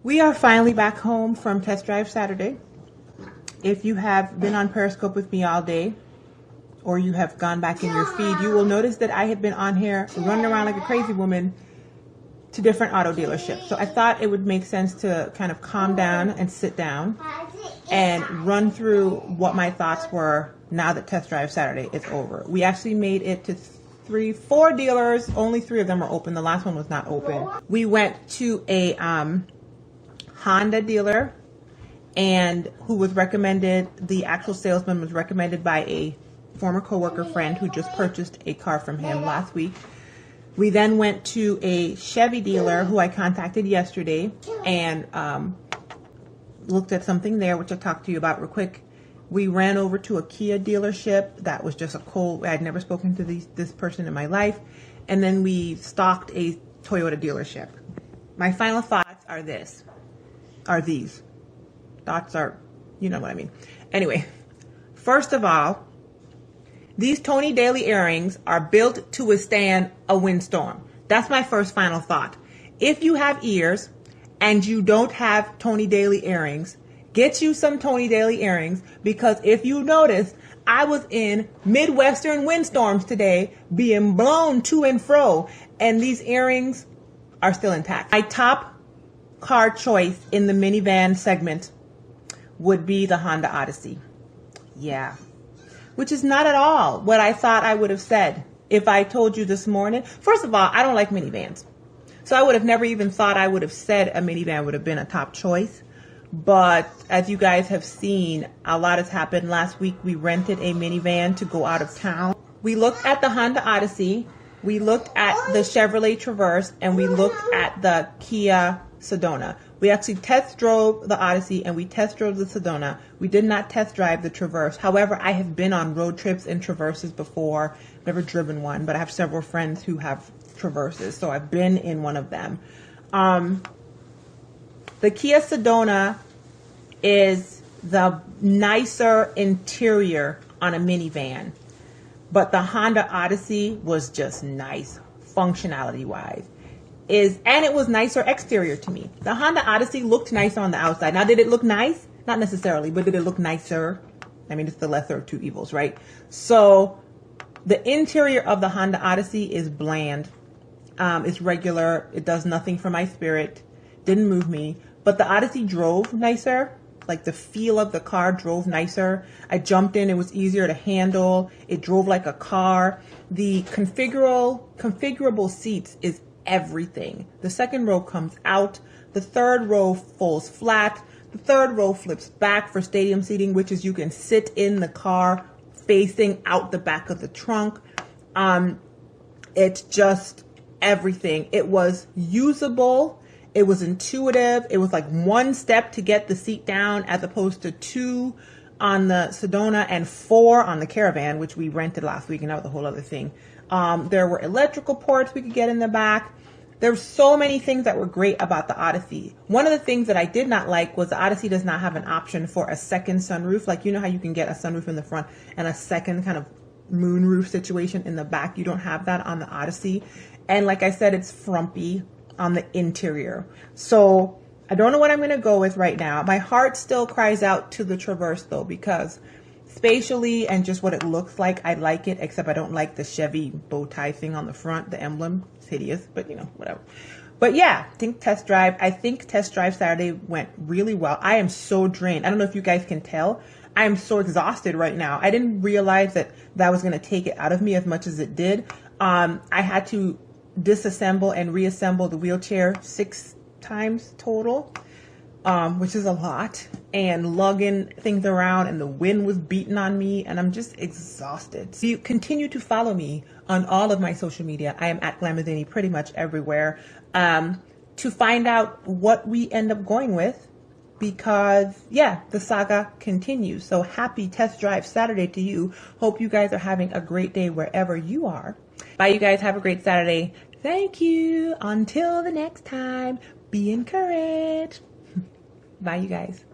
We are finally back home from Test Drive Saturday. If you have been on Periscope with me all day, or you have gone back in your feed, you will notice that I have been on here running around like a crazy woman to different auto dealerships. So I thought it would make sense to kind of calm down and sit down and run through what my thoughts were now that Test Drive Saturday is over. We actually made it to 4 dealers. Only 3 of them are open. The last one was not open. We went to a Honda dealer, and who was recommended, the actual salesman was recommended by a former coworker friend who just purchased a car from him last week. We then went to a Chevy dealer who I contacted yesterday and looked at something there, which I'll talk to you about real quick. We ran over to a Kia dealership. That was just I'd never spoken to this person in my life. And then we stalked a Toyota dealership. My final thoughts are these. Thoughts are, you know what I mean. Anyway, first of all, these Tony Daly earrings are built to withstand a windstorm. That's my first final thought. If you have ears and you don't have Tony Daly earrings, get you some Tony Daly earrings, because if you noticed, I was in Midwestern windstorms today being blown to and fro, and these earrings are still intact. My top car choice in the minivan segment would be the Honda Odyssey. Yeah. Which is not at all what I thought I would have said if I told you this morning. First of all, I don't like minivans. So I would have never even thought I would have said a minivan would have been a top choice. But as you guys have seen, a lot has happened. Last week we rented a minivan to go out of town. We looked at the Honda Odyssey, we looked at the Chevrolet Traverse, and we looked at the Kia Sedona. We actually test drove the Odyssey and we test drove the Sedona. We did not test drive the Traverse. However, I have been on road trips in Traverses before. I've never driven one, but I have several friends who have Traverses, so I've been in one of them. The Kia Sedona is the nicer interior on a minivan, but the Honda Odyssey was just nice functionality-wise. And it was nicer exterior to me. The Honda Odyssey looked nice on the outside. Now, did it look nice? Not necessarily, but did it look nicer? I mean, it's the lesser of two evils, right? So the interior of the Honda Odyssey is bland. It's regular. It does nothing for my spirit. Didn't move me. But the Odyssey drove nicer. Like, the feel of the car drove nicer. I jumped in. It was easier to handle. It drove like a car. The configurable seats is everything. The second row comes out. The third row folds flat. The third row flips back for stadium seating, which is you can sit in the car facing out the back of the trunk. It's just everything. It was usable. It was intuitive. It was like one step to get the seat down as opposed to 2 on the Sedona and 4 on the Caravan, which we rented last week, and that was a whole other thing. There were electrical ports we could get in the back. There were so many things that were great about the Odyssey. One of the things that I did not like was the Odyssey does not have an option for a second sunroof. Like, you know how you can get a sunroof in the front and a second kind of moonroof situation in the back? You don't have that on the Odyssey. And like I said, it's frumpy on the interior. So I don't know what I'm going to go with right now. My heart still cries out to the Traverse, though, because spatially and just what it looks like, I like it, except I don't like the Chevy bow tie thing on the front, the emblem. It's hideous, but you know, whatever. But yeah, I think Test Drive Saturday went really well. I am so drained. I don't know if you guys can tell. I am so exhausted right now. I didn't realize that was going to take it out of me as much as it did. I had to disassemble and reassemble the wheelchair 6 times total, which is a lot, and lugging things around, and the wind was beating on me, and I'm just exhausted. So you continue to follow me on all of my social media. I am at glamazini pretty much everywhere, to find out what we end up going with, because yeah, the saga continues. So happy Test Drive Saturday to you. Hope you guys are having a great day wherever you are. Bye, you guys. Have a great Saturday. Thank you. Until the next time, be encouraged. Bye, you guys.